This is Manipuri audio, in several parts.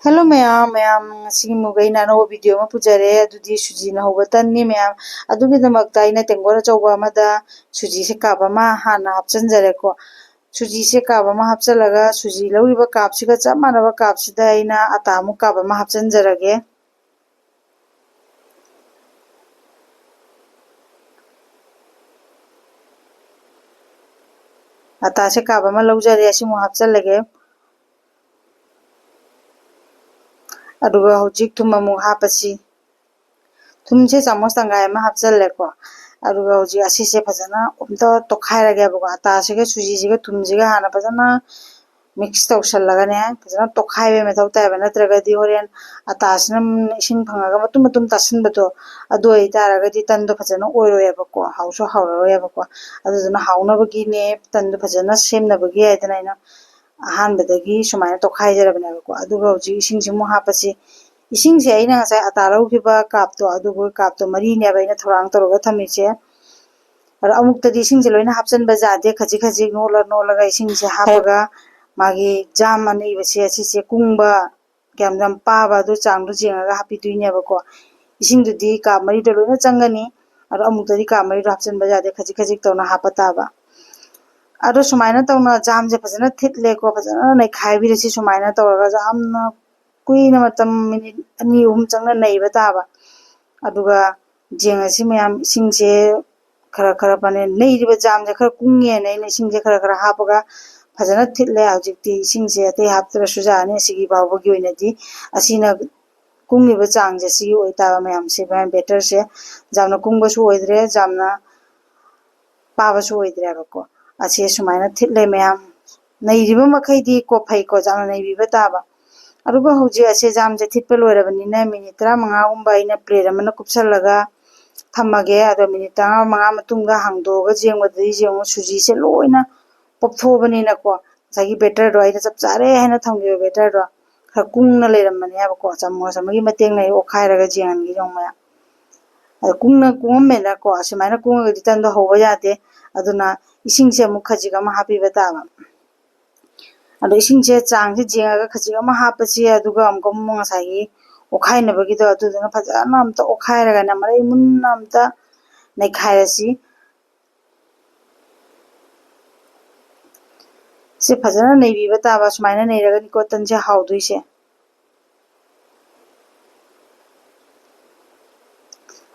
Hello ma'am, ngasi mugay na no video ma pujare adudi suji na hobatan ni ma'am adugi damakta ina tengora chawba amada suji se kap ama hana hapchanjare ko suji se kap ama hapchalaga suji lawriba kap siga chap manaba kap sida ina ata mu kap ama hapchanjarage ata se kap ama lawjare asimu hapchalage aduga hojik thum amu hapasi thumse chamos tangai ama hapchalleko aduga hojik asise phajana umta tokhairage abuga ata siga suji siga thumsiga hana phajana mix tawsallaga ne phajana tokhaibe methau taiba natragadi horen atasina ising phangaga matum matum tasinbado adu ai taragadi tando phajana oiroyabako hauso hauroyabako aduna haunabagi ne tando phajana semnabagi aidana ina ahanbadagi sumaina tokhaijarabnebako aduga hojik isingsimu hapasi isingse aina ngasai ata lawkiba kapto adugo kapto mari neba aina thorang toroga thamise aro amuktadi isingse loina hapchanba jade khaji khaji nola nolaga isingse hapaga magi jam ani base asise kungba kyam paba du changdu jengaga hapiduinebako isingdudi ka mari do loina changani aro amuktadi ka mari do hapchanba jade khaji khaji tawna hapataba aro sumaina tawna jamje phajana thitleko phajana nai khaibirasi sumaina tawraga jamna kuina matam minute ani uhum changna naiba taba aduga jengasi mayam isingse khara khara pane neiriba jamje khara kungye nei isingse khara khara hapaga phajana thitle hojikti isingse ate haptra sujani sigi bawbagi oinadi asina kungiba changje sigi oitaba mayam se better se jamna kungbasu oidre jamna pabasu oidre bako ase sumaina thitle mayam neiriba makhaidi ko phai ko jamna neibiba taba aduga hoji ase jamje thitpa loirabanina minute 35 gumba ina plate amana kupsallaga thamage ado minute 35 matunga hangdoga jengbadai jengo suji se loina popthobanina ko sagi better do ina chap chare haina thamge better do khara kungna leiramane abako chamos amagi mateng nei okhairaga jengangi jongmaya kungna kungmena ko asimaina kunga ditando hoba yate aduna isingse amu khajiga ma hapiba taba ado isingse changse jengaga khajiga ma hapasi aduga amko ngasai okhainabagi do aduna phajana amta okhairaga na marai munna amta naikhairasi se phajana neibiba taba sumaina neiraga niko tanse hauduise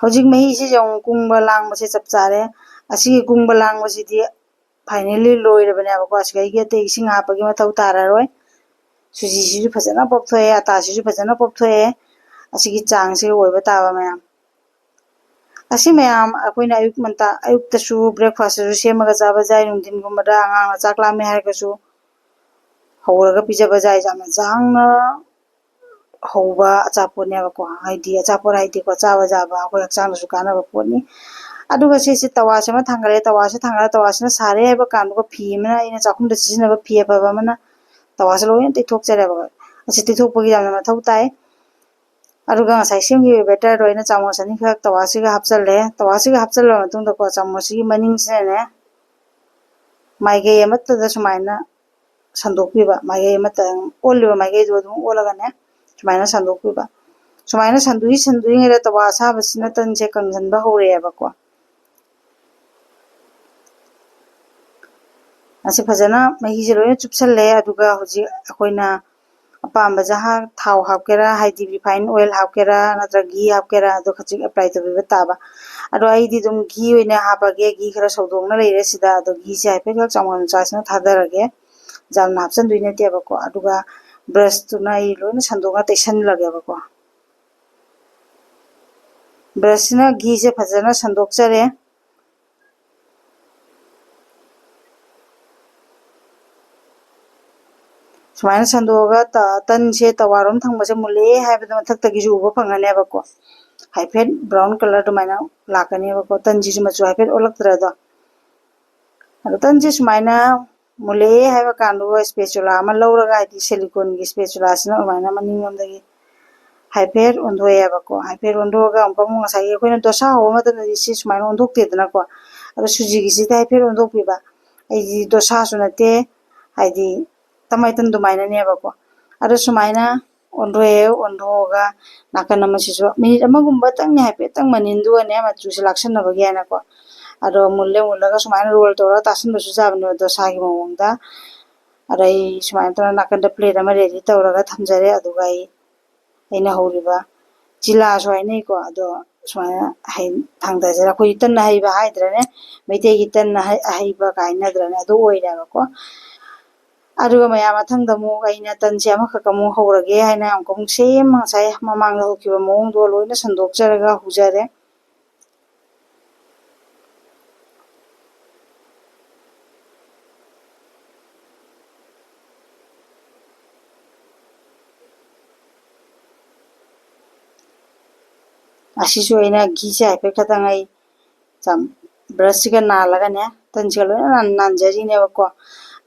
hojik mahi se jong kungba langbase chapchare asigi kungba langbasidi finally loirabane abako asigi ate ising hapagi mathau tararoi suji sisu phajana popthoe ata sisu phajana popthoe asigi changse oiba taba mayam asi mayam akoina ayuk manta ayuk tasu breakfast su semaga jaba jai nungdin gumada angang chaklame hargasu hawraga pijaba jai jamna jangna hauba achapone bako haidi achapor haidi ko chawa jaba ko yakchang su kana baponi aduga se tawase ma thangare tawase thangara tawasena sare haiba kanduga phi mana ina chakhumda chisina ba phi ba mana tawase loin tithok chare ba ase tithok pagi jamna mathau tai aduga ngasai semgi better roina chamos ani khak tawase ga hapchalle matungda ko chamos gi maning sene maige yamatta da sumaina sandokpiba maige yamatta oliba maige do dum olaga ne sumaina sandokpiba sumaina sandui ngera tawasa basina tanse kangjanba hore bako ase phajana mahi je loina chupsalle aduga hoji akoina apamba jaha thau hapkera haidi refined oil hapkera natra ghee hapkera ado khachik apply tobiba taba ado aidi dum ghee oina hapage ghee khara sodongna leire sida ado ghee se haipe khak chamon chasna thadarage jamna hapchan duine tebako aduga brush tuna I loina sandonga taisan lage bako brush na ghee se phajana sandokchare sumaina sandoga tanse tawarom thangbase mule haibada mathak gi uba phangane bako haifet brown color to maina lakane bako tanji su machu haifet olaktra do ado tanji sumaina mule haiba kandu spatula ama lawraga adi silicone gi spatula asna maina maningomdagi haifet ondoya bako haifet ondoga ampam ngasai koina dosa ho matana si sumaina ondokte ko ado suji gi si haifet ondokpiba ai dosa sunate haidi tamaitan dumaina ne bako ado sumaina ꯑꯣꯟꯊꯣꯛꯑꯦ ꯑꯣꯟꯊꯣꯛꯑꯒ ꯅꯥꯀꯟ ꯑꯃꯁꯤꯁꯨ ꯃꯤꯅꯤꯠ ꯑꯃꯒꯨꯝꯕꯇꯪꯅꯤ ꯍꯥꯏꯐꯦꯠꯇꯪ ꯃꯅꯤꯟꯗꯨꯒꯅꯦ ꯃꯆꯨꯁꯦ ꯂꯥꯛꯁꯟꯅꯕꯒꯤ ꯍꯥꯏꯅꯀꯣ ꯑꯗꯣ ꯃꯨꯜꯂꯒ ꯁꯨꯃꯥꯏꯅ ꯔꯣꯜ ꯇꯧꯔꯒ ꯇꯥꯁꯟꯕꯁꯨ ꯌꯥꯕꯅꯦꯕ ꯗꯣꯁꯥꯒꯤ ꯃꯑꯣꯡꯗ ꯑꯗ ꯑꯩ ꯁꯨꯃꯥꯏꯅ ꯇꯧꯔꯒ ꯅꯥꯀꯟꯗ ꯄ꯭ꯂꯦꯠ ꯑꯃ ꯔꯦꯗꯤ ꯇꯧꯔꯒ ꯊꯝꯖꯔꯦ ꯑꯗꯨꯒ ꯑꯩꯅ ꯍꯧꯔꯤꯕ ꯆꯤꯂꯥꯁꯨ ꯍꯥꯏꯅꯩꯀꯣ ꯑꯗꯣ ꯁꯨꯃꯥꯏꯅ ꯊꯥꯡꯊꯖꯔꯦ ꯑꯩꯈꯣꯏ ꯇꯟꯅ ꯍꯩꯕ ꯍꯥꯏꯗ꯭ꯔꯅꯦ ꯃꯩꯇꯩꯒꯤ ꯇꯟꯅ ꯑꯍꯩꯕ ꯀꯥꯏꯅꯗ꯭ꯔꯅꯦ ꯑꯗꯨ ꯑꯣꯏꯔꯦꯕꯀꯣ ꯑꯗꯨꯒ ꯃꯌꯥꯝ ꯃꯊꯪꯗ ꯑꯃꯨꯛ ꯑꯩꯅ ꯇꯟꯁꯦ ꯑꯃꯈꯛ ꯑꯃꯨꯛ ꯍꯧꯔꯒꯦ ꯍꯥꯏꯅ ꯑꯃꯨꯛ ꯁꯦꯝ ꯉꯁꯥꯏ ꯃꯃꯥꯡꯗ ꯍꯧꯈꯤꯕ ꯃꯑꯣꯡꯗꯣ ꯂꯣꯏꯅ ꯁꯟꯗꯣꯛꯆꯔꯒ ꯍꯧꯖꯔꯦ ꯑꯁꯤꯁꯨ ꯑꯩꯅ ꯘꯤꯁꯦ ꯍꯥꯏꯐꯦꯠ ꯈꯇꯪ ꯑꯩ ꯕ꯭ꯔꯁꯁꯤꯒ ꯅꯥꯜꯂꯒꯅꯦ ꯇꯟꯁꯤꯒ ꯂꯣꯏꯅ ꯅꯥꯟꯖꯔꯤꯅꯦꯕꯀꯣ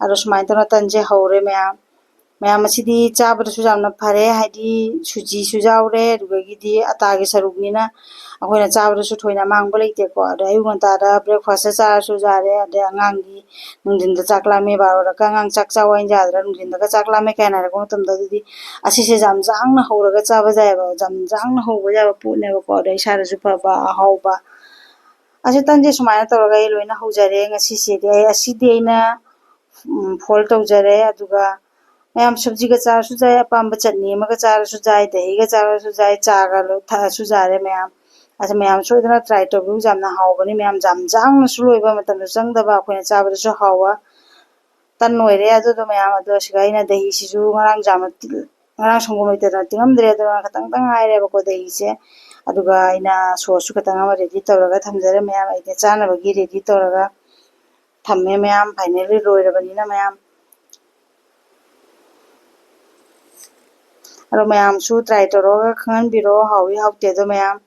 ꯑꯗꯣ ꯁꯨꯃꯥꯏꯅ ꯇꯧꯅ ꯇꯟꯁꯦ ꯍꯧꯔꯦ ꯃꯌꯥꯝ ꯑꯁꯤꯗꯤ ꯆꯥꯕꯗꯁꯨ ꯌꯥꯝꯅ ꯐꯔꯦ ꯍꯥꯏꯗꯤ ꯁꯨꯖꯤꯁꯨ ꯌꯥꯎꯔꯦ ꯑꯗꯨꯗꯒꯤꯗꯤ ꯑꯇꯥꯒꯤ ꯁꯔꯨꯛꯅꯤꯅ ꯑꯩꯈꯣꯏꯅ ꯆꯥꯕꯗꯁꯨ ꯊꯣꯏꯅ ꯑꯃꯥꯡꯕ ꯂꯩꯇꯦꯀꯣ ꯑꯗꯣ ꯑꯌꯨꯛ ꯉꯟꯇꯥꯗ ꯕ꯭ꯔꯦꯛꯐꯥꯁꯇ ꯆꯥꯔꯁꯨ ꯌꯥꯔꯦ ꯑꯗꯩ ꯑꯉꯥꯡꯒꯤ ꯅꯨꯡꯊꯤꯟꯗ ꯆꯥꯛ ꯂꯥꯝꯃꯦ ꯕꯥꯔꯣꯗꯒ ꯑꯉꯥꯡ ꯆꯥꯛ ꯆꯥꯎ ꯍꯥꯏꯅ ꯌꯥꯗ꯭ꯔꯥ ꯅꯨꯡꯊꯤꯟꯗꯒ ꯆꯥꯛ ꯂꯥꯝꯃꯦ ꯀꯥꯏꯅ ꯍꯥꯏꯔꯛꯄ ꯃꯇꯝꯗ ꯑꯗꯨꯗꯤ ꯑꯁꯤꯁꯦ ꯌꯥꯝ ꯌꯥꯡꯅ ꯍꯧꯔꯒ ꯆꯥꯕ ꯌꯥꯏꯑꯕ ꯌꯥꯝ ꯌꯥꯡꯅ ꯍꯧꯕ ꯌꯥꯕ ꯄꯣꯠꯅꯦꯕꯀꯣ ꯑꯗꯩ ꯏꯁꯥꯗꯁꯨ ꯐꯕ ꯑꯍꯥꯎꯕ ꯑꯁꯤ ꯇꯟꯁꯦ ꯁꯨꯃꯥꯏꯅ ꯇꯧꯔꯒ ꯑꯩ ꯂꯣꯏꯅ ꯍꯧꯖꯔꯦ ꯉꯁꯤꯁꯤꯗꯤ ꯑꯁꯤꯗꯤ ꯑꯩꯅ ꯐꯣꯜ ꯇꯧꯖꯔꯦ ꯑꯗꯨꯒ ꯃꯌꯥꯝ ꯁꯞꯖꯤꯒ ꯆꯥꯔꯁꯨ ꯌꯥꯏ ꯑꯄꯥꯝꯕ ꯆꯠꯅꯤ ꯑꯃꯒ ꯆꯥꯔꯁꯨ ꯌꯥꯏ ꯗꯍꯤꯒ ꯆꯥꯔꯁꯨ ꯌꯥꯏ ꯆꯥꯒ ꯊꯛꯑꯁꯨ ꯌꯥꯔꯦ ꯃꯌꯥꯝ ꯑꯗ ꯃꯌꯥꯝ ꯁꯣꯏꯗꯅ ꯇ꯭ꯔꯥꯏ ꯇꯧꯕꯤꯌꯨ ꯌꯥꯝꯅ ꯍꯥꯎꯕꯅꯤ ꯃꯌꯥꯝ ꯌꯥꯝ ꯌꯥꯡꯅꯁꯨ ꯂꯣꯏꯕ ꯃꯇꯝꯗ ꯆꯪꯗꯕ ꯑꯩꯈꯣꯏꯅ ꯆꯥꯕꯗꯁꯨ ꯍꯥꯎꯕ ꯇꯟ ꯑꯣꯏꯔꯦ ꯑꯗꯨꯗꯣ ꯃꯌꯥꯝ ꯑꯗꯣ ꯁꯤꯒ ꯑꯩꯅ ꯗꯍꯤꯁꯤꯁꯨ ꯉꯔꯥꯡ ꯁꯪꯒꯣꯝ ꯂꯩꯇꯗꯅ ꯇꯤꯡꯉꯝꯗ꯭ꯔꯦ ꯑꯗꯨꯅ ꯈꯇꯪ ꯉꯥꯏꯔꯦꯕꯀꯣ ꯗꯍꯤꯁꯦ ꯑꯗꯨꯒ ꯑꯩꯅ ꯁꯣꯁꯁꯨ ꯈꯇꯪ ꯑꯃ ꯔꯦꯗꯤ ꯇꯧꯔꯒ ꯊꯝꯖꯔꯦ ꯃꯌꯥꯝ ꯑꯩꯗꯤ ꯆꯥꯅꯕꯒꯤ ꯔꯦꯗꯤ ꯇꯧꯔꯒ ꯊꯝꯃꯦ ꯃꯌꯥꯝ ꯐꯥꯏꯅꯦꯜꯂꯤ ꯂꯣꯏꯔꯕꯅꯤꯅ ꯃꯌꯥꯝ ꯑꯗꯣ ꯃꯌꯥꯝꯁꯨ ꯇ꯭ꯔꯥꯏ ꯇꯧꯔꯒ ꯈꯪꯍꯟꯕꯤꯔꯛꯑꯣ ꯍꯥꯎꯋꯤ ꯍꯥꯎꯇꯦꯗꯣ ꯃꯌꯥꯝ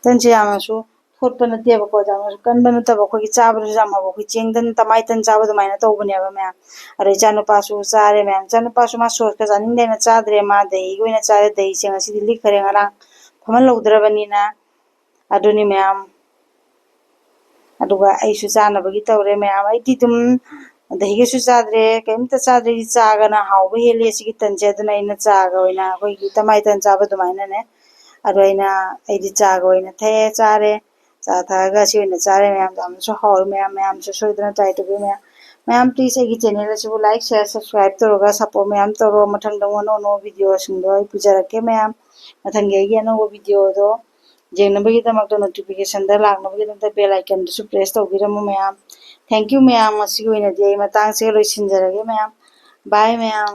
ꯇꯟꯁꯦ ꯌꯥꯝꯅꯁꯨ ꯊꯣꯠꯄ ꯅꯠꯇꯦꯕꯀꯣ ꯌꯥꯝꯅꯁꯨ ꯀꯟꯕ ꯅꯠꯇꯕ ꯑꯩꯈꯣꯏꯒꯤ ꯆꯥꯕꯗꯁꯨ ꯌꯥꯝ ꯍꯥꯎꯕ ꯑꯩꯈꯣꯏ ꯆꯦꯡꯗꯟ ꯇꯃꯥꯏ ꯇꯟ ꯆꯥꯕ ꯑꯗꯨꯃꯥꯏꯅ ꯇꯧꯕꯅꯦꯕ ꯃꯌꯥꯝ ꯑꯗꯣ ꯏꯆꯥꯅꯨꯄꯥꯁꯨ ꯆꯥꯔꯦ ꯃꯌꯥꯝ ꯏꯆꯥꯅꯨꯄꯥꯁꯨ ꯃꯥ ꯁꯣꯁꯀ ꯆꯥꯅꯤꯡꯗꯦꯅ ꯆꯥꯗ꯭ꯔꯦ ꯃꯥ ꯗꯍꯤꯒ ꯑꯣꯏꯅ ꯆꯥꯔꯦ ꯗꯍꯤꯁꯦ ꯉꯁꯤꯗꯤ ꯂꯤꯛꯈꯔꯦ ꯉꯔꯥꯡ ꯐꯝꯍꯜꯍꯧꯗ꯭ꯔꯕꯅꯤꯅ ꯑꯗꯨꯅꯤ ꯃꯌꯥꯝ ꯑꯗꯨꯒ ꯑꯩꯁꯨ ꯆꯥꯅꯕꯒꯤ ꯇꯧꯔꯦ ꯃꯌꯥꯝ ꯑꯩꯗꯤ ꯑꯗꯨꯝ ꯗꯍꯤꯒꯁꯨ ꯆꯥꯗ꯭ꯔꯦ ꯀꯩꯝꯇ ꯆꯥꯗ꯭ꯔꯦ ꯆꯥꯒꯅ ꯍꯥꯎꯕ ꯍꯦꯜꯂꯤ ꯁꯤꯒꯤ ꯇꯟꯁꯦ ꯑꯗꯨꯅ ꯑꯩꯅ ꯆꯥꯒ ꯑꯣꯏꯅ ꯑꯩꯈꯣꯏꯒꯤ ꯇꯃꯥꯏ ꯇꯟ ꯆꯥꯕ ꯑꯗꯨꯃꯥꯏꯅꯅꯦ ꯑꯗꯣ ꯑꯩꯗꯤ ꯆꯥꯒ ꯑꯣꯏꯅ ꯊꯛꯑꯦ ꯆꯥꯔꯦ ꯆꯥ ꯊꯛꯑꯒ ꯁꯤ ꯑꯣꯏꯅ ꯆꯥꯔꯦ ꯃꯌꯥꯝ ꯌꯥꯝꯅꯁꯨ ꯍꯥꯎꯋꯦ ꯃꯌꯥꯝꯁꯨ ꯁꯣꯏꯗꯅ ꯇ꯭ꯔꯥꯏ ꯇꯧꯕꯤꯌꯨ ꯃꯌꯥꯝ ꯄ꯭ꯂꯤꯖ ꯑꯩꯒꯤ ꯆꯦꯅꯦꯜ ꯑꯁꯤꯕꯨ ꯂꯥꯏꯛ ꯁꯤꯌꯔ ꯁꯕꯁꯀ꯭ꯔꯥꯏꯕ ꯇꯧꯔꯒ ꯁꯞꯄꯣꯔꯠ ꯃꯌꯥꯝ ꯇꯧꯔꯣ ꯃꯊꯪꯗ ꯑꯅꯧ ꯚꯤꯗꯤꯑꯣꯁꯤꯡꯗꯣ ꯑꯩ ꯄꯨꯖꯔꯛꯀꯦ ꯃꯌꯥꯝ ꯃꯊꯪꯒꯤ ꯑꯩꯒꯤ ꯑꯅꯧꯕ ꯚꯤꯗꯤꯑꯣꯗꯣ ꯌꯦꯡꯅꯕꯒꯤꯗꯃꯛꯇ ꯅꯣꯇꯤꯐꯤꯀꯦꯁꯟꯗ ꯂꯥꯛꯅꯕꯒꯤꯗꯃꯛꯇ ꯕꯦꯜ ꯑꯥꯏꯀꯟꯗꯨꯁꯨ ꯄ꯭ꯔꯦꯁ ꯇꯧꯕꯤꯔꯝꯃꯨ ꯃꯌꯥꯝ ꯊꯦꯡꯀ꯭ꯌꯨ ꯃꯌꯥꯝ ꯉꯁꯤꯒꯤ ꯑꯣꯏꯅꯗꯤ ꯑꯩ ꯃꯇꯥꯡꯁꯤꯒ ꯂꯣꯏꯁꯤꯟꯖꯔꯒꯦ ꯃꯌꯥꯝ ꯕꯥꯏ ꯃꯌꯥꯝ